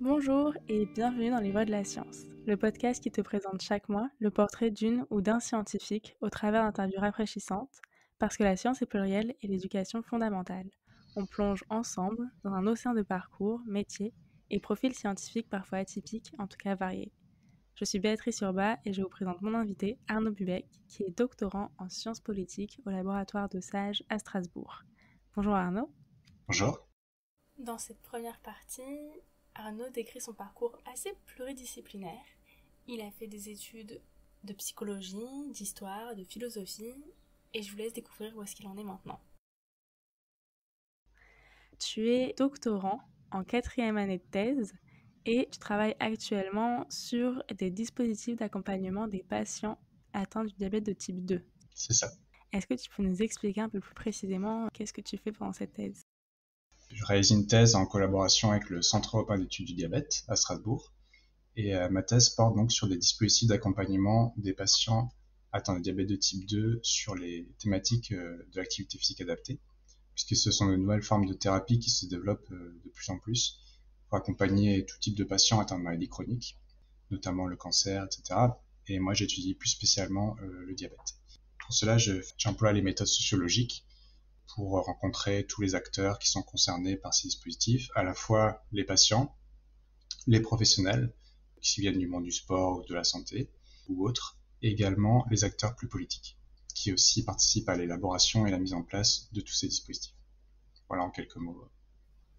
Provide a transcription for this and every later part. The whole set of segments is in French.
Bonjour et bienvenue dans Les Voix de la Science, le podcast qui te présente chaque mois le portrait d'une ou d'un scientifique au travers d'interviews rafraîchissantes, parce que la science est plurielle et l'éducation fondamentale. On plonge ensemble dans un océan de parcours, métiers et profils scientifiques parfois atypiques, en tout cas variés. Je suis Béatrice Urba et je vous présente mon invité Arnaud Bubec, qui est doctorant en sciences politiques au laboratoire de Sage à Strasbourg. Bonjour Arnaud. Bonjour. Dans cette première partie, Arnaud décrit son parcours assez pluridisciplinaire. Il a fait des études de psychologie, d'histoire, de philosophie, et je vous laisse découvrir où est-ce qu'il en est maintenant. Tu es doctorant en 4e année de thèse et tu travailles actuellement sur des dispositifs d'accompagnement des patients atteints du diabète de type 2. C'est ça. Est-ce que tu peux nous expliquer un peu plus précisément qu'est-ce que tu fais pendant cette thèse ? Je réalise une thèse en collaboration avec le Centre européen d'études du diabète à Strasbourg. Et ma thèse porte donc sur des dispositifs d'accompagnement des patients atteints de diabète de type 2 sur les thématiques de l'activité physique adaptée, puisque ce sont de nouvelles formes de thérapie qui se développent de plus en plus pour accompagner tout type de patients atteints de maladies chroniques, notamment le cancer, etc. Et moi, j'étudie plus spécialement le diabète. Pour cela, j'emploie les méthodes sociologiques pour rencontrer tous les acteurs qui sont concernés par ces dispositifs, à la fois les patients, les professionnels, qui viennent du monde du sport ou de la santé, ou autres, et également les acteurs plus politiques, qui aussi participent à l'élaboration et la mise en place de tous ces dispositifs. Voilà en quelques mots.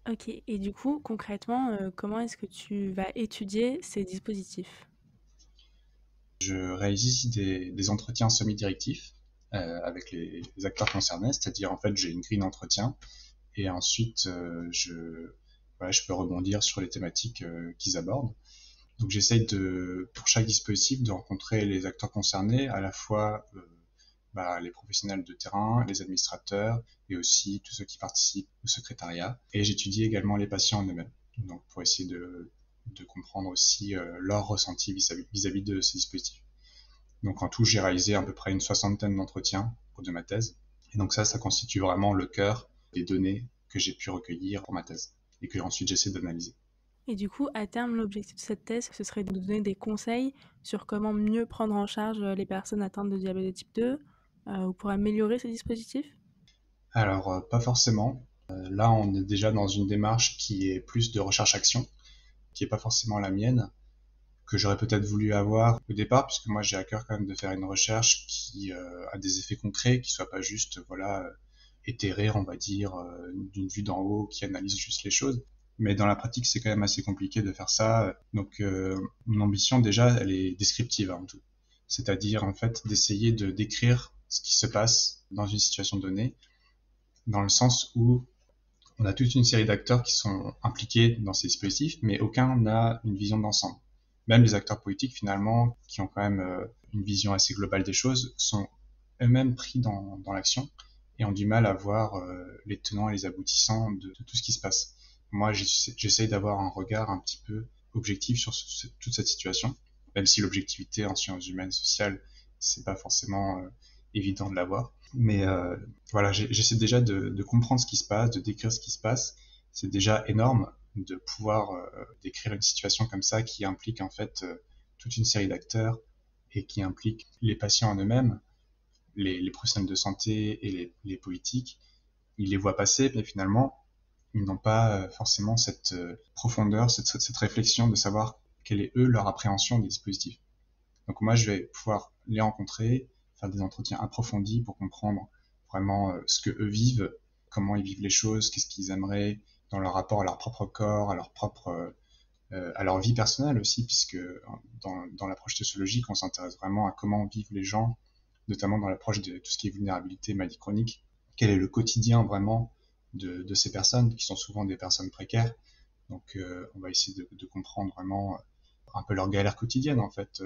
Ok, et du coup, concrètement, comment est-ce que tu vas étudier ces dispositifs ? Je réalise ici des entretiens semi-directifs avec les acteurs concernés, c'est-à-dire en fait j'ai une grille d'entretien et ensuite je peux rebondir sur les thématiques qu'ils abordent. Donc j'essaye pour chaque dispositif, de rencontrer les acteurs concernés, à la fois les professionnels de terrain, les administrateurs et aussi tous ceux qui participent au secrétariat. Et j'étudie également les patients en eux-mêmes, donc pour essayer de comprendre aussi leur ressenti vis-à-vis de ces dispositifs. Donc en tout, j'ai réalisé à peu près une 60aine d'entretiens au cours de ma thèse. Et donc ça constitue vraiment le cœur des données que j'ai pu recueillir pour ma thèse et que ensuite j'essaie d'analyser. Et du coup, à terme, l'objectif de cette thèse, ce serait de donner des conseils sur comment mieux prendre en charge les personnes atteintes de diabète de type 2 ou pour améliorer ces dispositifs ? Alors, pas forcément. Là, on est déjà dans une démarche qui est plus de recherche-action, qui est pas forcément la mienne, que j'aurais peut-être voulu avoir au départ, puisque moi j'ai à cœur quand même de faire une recherche qui a des effets concrets, qui soit pas juste éthérée, on va dire, d'une vue d'en haut, qui analyse juste les choses. Mais dans la pratique, c'est quand même assez compliqué de faire ça. Donc, mon ambition déjà, elle est descriptive avant tout. C'est-à-dire en fait d'essayer de décrire ce qui se passe dans une situation donnée, dans le sens où on a toute une série d'acteurs qui sont impliqués dans ces dispositifs, mais aucun n'a une vision d'ensemble. Même les acteurs politiques, finalement, qui ont quand même une vision assez globale des choses, sont eux-mêmes pris dans l'action et ont du mal à voir les tenants et les aboutissants de tout ce qui se passe. Moi, j'essaye d'avoir un regard un petit peu objectif sur toute cette situation, même si l'objectivité en sciences humaines sociales, c'est pas forcément évident de l'avoir. Mais voilà, j'essaie déjà de comprendre ce qui se passe, de décrire ce qui se passe. C'est déjà énorme de pouvoir décrire une situation comme ça qui implique en fait toute une série d'acteurs et qui implique les patients en eux-mêmes, les professionnels de santé et les politiques. Ils les voient passer, mais finalement, ils n'ont pas forcément cette profondeur, cette réflexion de savoir quelle est eux leur appréhension des dispositifs. Donc moi, je vais pouvoir les rencontrer, faire des entretiens approfondis pour comprendre vraiment ce que eux vivent, comment ils vivent les choses, qu'est-ce qu'ils aimeraient dans leur rapport à leur propre corps, à leur vie personnelle aussi, puisque dans l'approche sociologique, on s'intéresse vraiment à comment vivent les gens, notamment dans l'approche de tout ce qui est vulnérabilité, maladie chronique. Quel est le quotidien vraiment de ces personnes, qui sont souvent des personnes précaires. Donc on va essayer de comprendre vraiment un peu leur galère quotidienne en fait,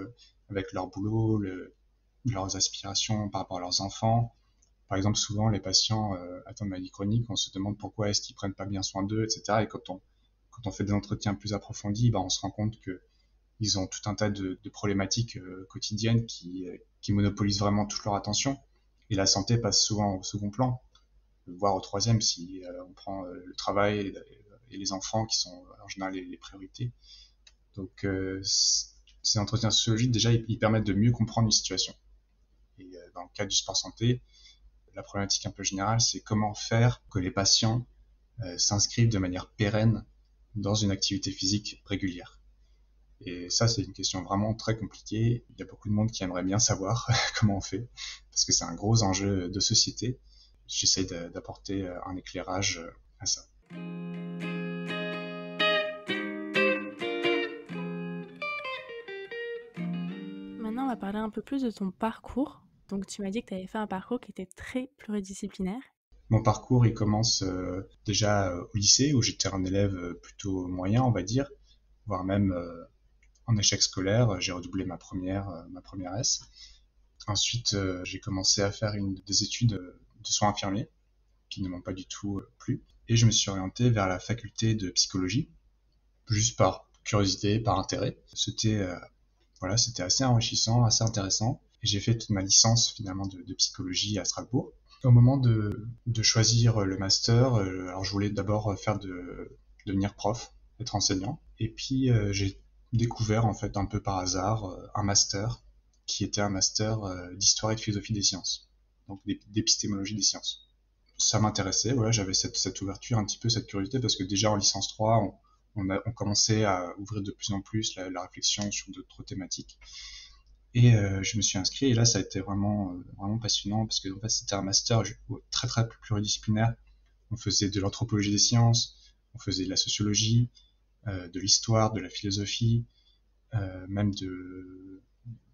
avec leur boulot, leurs aspirations par rapport à leurs enfants. Par exemple, souvent les patients atteints de maladies chroniques, on se demande pourquoi est-ce qu'ils prennent pas bien soin d'eux, etc. Et quand on fait des entretiens plus approfondis, on se rend compte que ils ont tout un tas de problématiques quotidiennes qui monopolisent vraiment toute leur attention. Et la santé passe souvent au second plan, voire au troisième si on prend le travail et les enfants qui sont en général les priorités. Donc ces entretiens sociologiques, déjà, ils permettent de mieux comprendre une situation. Et dans le cas du sport santé, la problématique un peu générale, c'est comment faire que les patients s'inscrivent de manière pérenne dans une activité physique régulière. Et ça, c'est une question vraiment très compliquée. Il y a beaucoup de monde qui aimerait bien savoir comment on fait, parce que c'est un gros enjeu de société. J'essaie d'apporter un éclairage à ça. Maintenant, on va parler un peu plus de ton parcours. Donc, tu m'as dit que tu avais fait un parcours qui était très pluridisciplinaire. Mon parcours, il commence déjà au lycée, où j'étais un élève plutôt moyen, on va dire, voire même en échec scolaire. J'ai redoublé ma première S. Ensuite, j'ai commencé à faire des études de soins infirmiers, qui ne m'ont pas du tout plu. Et je me suis orienté vers la faculté de psychologie, juste par curiosité, par intérêt. C'était assez enrichissant, assez intéressant. Et j'ai fait toute ma licence finalement de psychologie à Strasbourg. Au moment de choisir le master, alors je voulais d'abord devenir prof, être enseignant. Et puis j'ai découvert en fait un peu par hasard un master qui était un master d'histoire et de philosophie des sciences, donc d'épistémologie des sciences. Ça m'intéressait, voilà, j'avais cette ouverture, un petit peu cette curiosité, parce que déjà en licence 3, on commençait à ouvrir de plus en plus la réflexion sur d'autres thématiques. Et je me suis inscrit, et là ça a été vraiment passionnant, parce que en fait, c'était un master très très pluridisciplinaire. On faisait de l'anthropologie des sciences, on faisait de la sociologie, de l'histoire, de la philosophie, il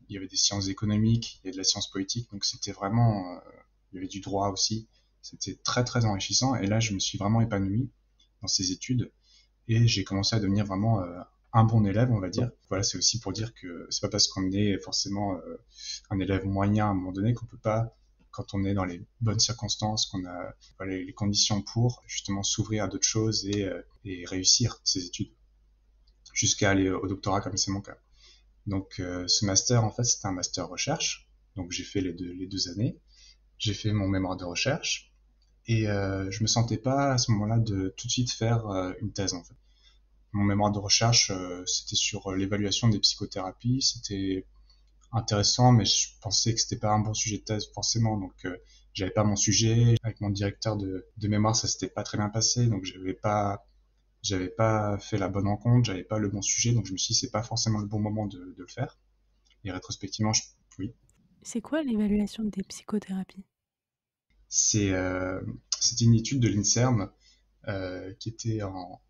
y avait des sciences économiques, il y avait de la science politique, donc c'était vraiment, il y avait du droit aussi. C'était très très enrichissant, et là je me suis vraiment épanoui dans ces études, et j'ai commencé à devenir vraiment un bon élève, on va dire. Voilà, c'est aussi pour dire que c'est pas parce qu'on est forcément un élève moyen à un moment donné qu'on peut pas, quand on est dans les bonnes circonstances, qu'on a les conditions pour justement s'ouvrir à d'autres choses et réussir ses études jusqu'à aller au doctorat, comme c'est mon cas. Donc ce master, en fait, c'était un master recherche. Donc j'ai fait les deux années. J'ai fait mon mémoire de recherche, et je me sentais pas à ce moment-là de tout de suite faire une thèse, en fait. Mon mémoire de recherche, c'était sur l'évaluation des psychothérapies. C'était intéressant, mais je pensais que c'était pas un bon sujet de thèse forcément, donc j'avais pas mon sujet. Avec mon directeur de mémoire, ça s'était pas très bien passé, donc j'avais pas fait la bonne rencontre, j'avais pas le bon sujet, donc je me suis dit c'est pas forcément le bon moment de le faire. Et rétrospectivement, oui. C'est quoi l'évaluation des psychothérapies? C'était une étude de l'INSERM qui était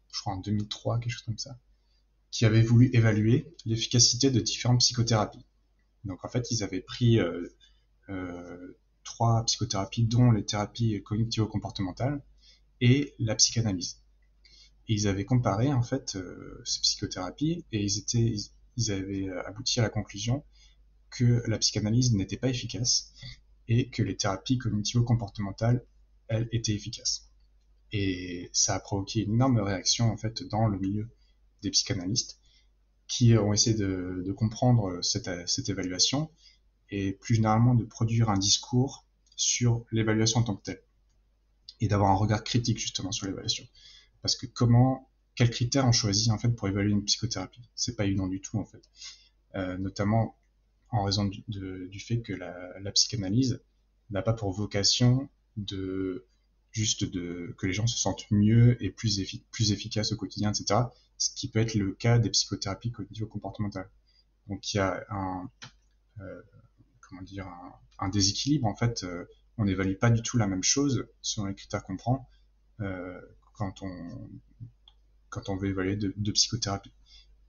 je crois en 2003, quelque chose comme ça, qui avait voulu évaluer l'efficacité de différentes psychothérapies. Donc en fait, ils avaient pris 3 psychothérapies, dont les thérapies cognitivo-comportementales et la psychanalyse. Et ils avaient comparé en fait ces psychothérapies, et ils avaient abouti à la conclusion que la psychanalyse n'était pas efficace et que les thérapies cognitivo-comportementales, elles, étaient efficaces. Et ça a provoqué une énorme réaction en fait dans le milieu des psychanalystes, qui ont essayé de comprendre cette évaluation, et plus généralement de produire un discours sur l'évaluation en tant que telle, et d'avoir un regard critique justement sur l'évaluation. Parce que quels critères on choisit en fait pour évaluer une psychothérapie? C'est pas évident du tout en fait. Notamment en raison du fait que la psychanalyse n'a pas pour vocation que les gens se sentent mieux et plus efficaces au quotidien, etc. Ce qui peut être le cas des psychothérapies cognitivo-comportementales. Donc il y a un déséquilibre en fait. On n'évalue pas du tout la même chose selon les critères qu'on prend quand on veut évaluer de psychothérapie.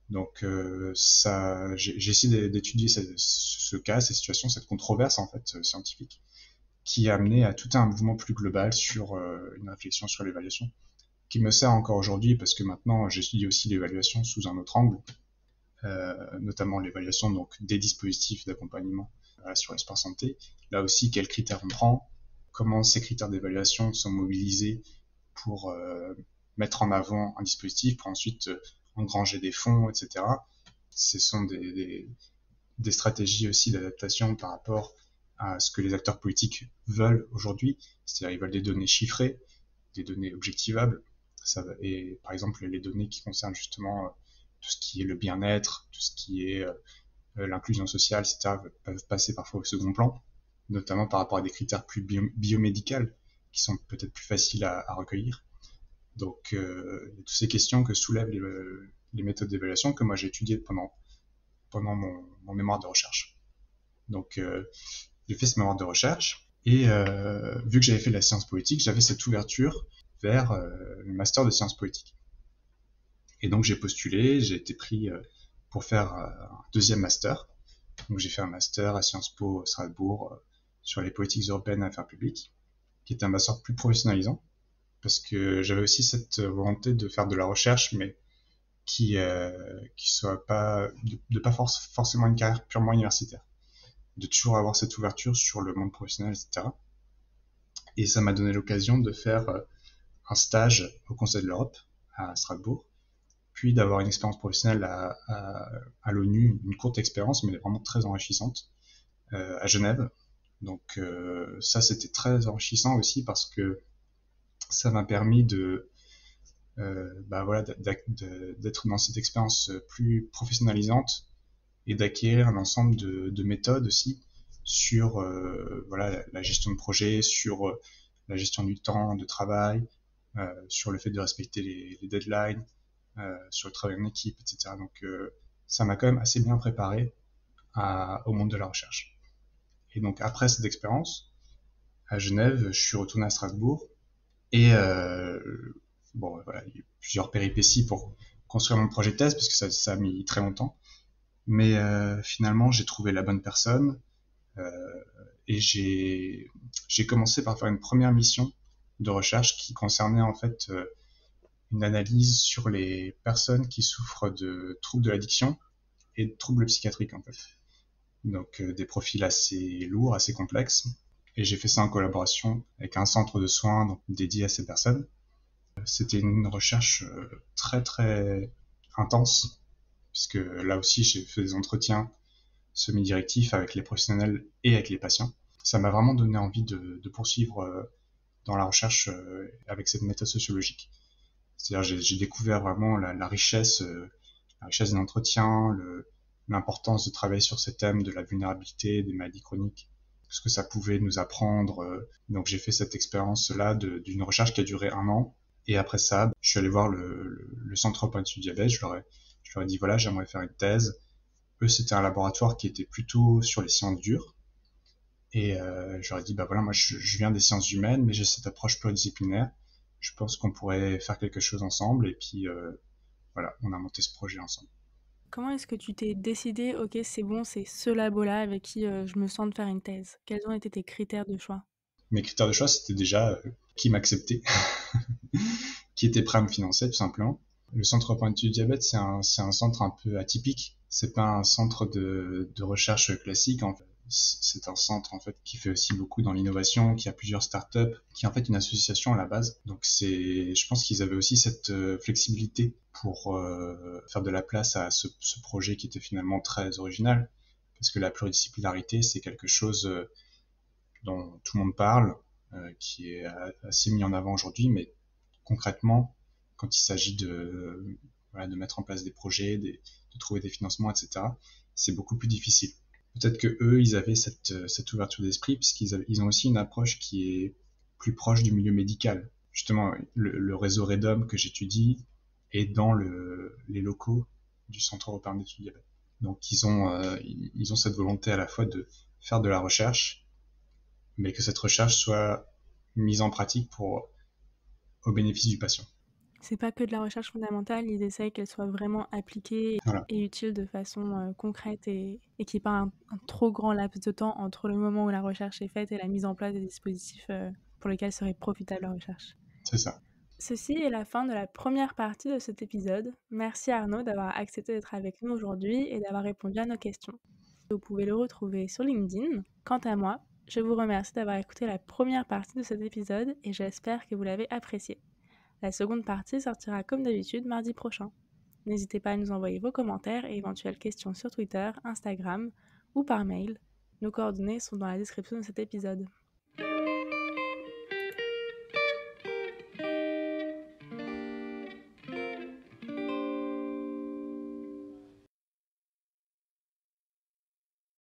Donc j'ai essayé d'étudier ce cas, cette situation, cette controverse en fait scientifique, qui a amené à tout un mouvement plus global sur une réflexion sur l'évaluation, qui me sert encore aujourd'hui, parce que maintenant j'étudie aussi l'évaluation sous un autre angle, notamment l'évaluation donc des dispositifs d'accompagnement sur l'espace santé. Là aussi, quels critères on prend, comment ces critères d'évaluation sont mobilisés pour mettre en avant un dispositif, pour ensuite engranger des fonds, etc. Ce sont des stratégies aussi d'adaptation par rapport à ce que les acteurs politiques veulent aujourd'hui, c'est-à-dire ils veulent des données chiffrées, des données objectivables, Et par exemple, les données qui concernent justement tout ce qui est le bien-être, tout ce qui est l'inclusion sociale, etc., peuvent passer parfois au second plan, notamment par rapport à des critères plus biomédicaux qui sont peut-être plus faciles à recueillir. Donc, toutes ces questions que soulèvent les méthodes d'évaluation que moi j'ai étudiées pendant mon mémoire de recherche. Donc, j'ai fait ce mémoire de recherche et vu que j'avais fait de la science politique, j'avais cette ouverture vers le master de sciences politiques. Et donc j'ai postulé, j'ai été pris pour faire un deuxième master. Donc j'ai fait un master à Sciences Po Strasbourg sur les politiques européennes et affaires publiques, qui était un master plus professionnalisant, parce que j'avais aussi cette volonté de faire de la recherche, mais qui soit pas de pas forcément une carrière purement universitaire, de toujours avoir cette ouverture sur le monde professionnel, etc. Et ça m'a donné l'occasion de faire un stage au Conseil de l'Europe à Strasbourg, puis d'avoir une expérience professionnelle à l'ONU, une courte expérience, mais vraiment très enrichissante, à Genève. Donc ça, c'était très enrichissant aussi parce que ça m'a permis d'être dans cette expérience plus professionnalisante et d'acquérir un ensemble de méthodes aussi sur la gestion de projet, sur la gestion du temps de travail, sur le fait de respecter les deadlines, sur le travail en équipe, etc. Donc ça m'a quand même assez bien préparé au monde de la recherche. Et donc après cette expérience, à Genève, je suis retourné à Strasbourg et voilà, il y a eu plusieurs péripéties pour construire mon projet de thèse parce que ça a mis très longtemps. Mais finalement, j'ai trouvé la bonne personne euh, et j'ai commencé par faire une première mission de recherche qui concernait en fait une analyse sur les personnes qui souffrent de troubles de l'addiction et de troubles psychiatriques en fait. Donc des profils assez lourds, assez complexes. Et j'ai fait ça en collaboration avec un centre de soins donc, dédié à ces personnes. C'était une recherche très très intense, puisque là aussi j'ai fait des entretiens semi-directifs avec les professionnels et avec les patients. Ça m'a vraiment donné envie de poursuivre dans la recherche avec cette méthode sociologique. C'est-à-dire j'ai découvert vraiment la richesse des entretiens, l'importance de travailler sur ces thèmes de la vulnérabilité, des maladies chroniques, ce que ça pouvait nous apprendre. Donc j'ai fait cette expérience-là d'une recherche qui a duré 1 an. Et après ça, je suis allé voir le Centre européen d'études du diabète. Je leur ai dit, voilà, j'aimerais faire une thèse. Eux, c'était un laboratoire qui était plutôt sur les sciences dures. Et je leur ai dit, bah voilà, moi je viens des sciences humaines, mais j'ai cette approche pluridisciplinaire. Je pense qu'on pourrait faire quelque chose ensemble. Et puis voilà, on a monté ce projet ensemble. Comment est-ce que tu t'es décidé, ok, c'est bon, c'est ce labo-là avec qui je me sens de faire une thèse? Quels ont été tes critères de choix? Mes critères de choix, c'était déjà qui m'acceptait, qui était prêt à me financer, tout simplement. Le Centre européen d'études du diabète, c'est un centre un peu atypique. C'est pas un centre de recherche classique. En fait. C'est un centre en fait qui fait aussi beaucoup dans l'innovation, qui a plusieurs startups, qui est en fait une association à la base. Donc je pense qu'ils avaient aussi cette flexibilité pour faire de la place à ce projet qui était finalement très original, parce que la pluridisciplinarité, c'est quelque chose dont tout le monde parle, qui est assez mis en avant aujourd'hui, mais concrètement, quand il s'agit de mettre en place des projets, de trouver des financements, etc., c'est beaucoup plus difficile. Peut-être que eux, ils avaient cette ouverture d'esprit, puisqu'ils ont aussi une approche qui est plus proche du milieu médical. Justement, le réseau REDOM que j'étudie est dans les locaux du Centre européen d'études du diabète. Donc ils ont cette volonté à la fois de faire de la recherche, mais que cette recherche soit mise en pratique au bénéfice du patient. C'est pas que de la recherche fondamentale, ils essayent qu'elle soit vraiment appliquée Voilà, et utile de façon concrète et qu'il n'y ait pas un trop grand laps de temps entre le moment où la recherche est faite et la mise en place des dispositifs pour lesquels serait profitable la recherche. c'est ça. Ceci est la fin de la première partie de cet épisode. Merci Arnaud d'avoir accepté d'être avec nous aujourd'hui et d'avoir répondu à nos questions. Vous pouvez le retrouver sur LinkedIn. Quant à moi, je vous remercie d'avoir écouté la première partie de cet épisode et j'espère que vous l'avez apprécié. La seconde partie sortira comme d'habitude mardi prochain. N'hésitez pas à nous envoyer vos commentaires et éventuelles questions sur Twitter, Instagram ou par mail. Nos coordonnées sont dans la description de cet épisode.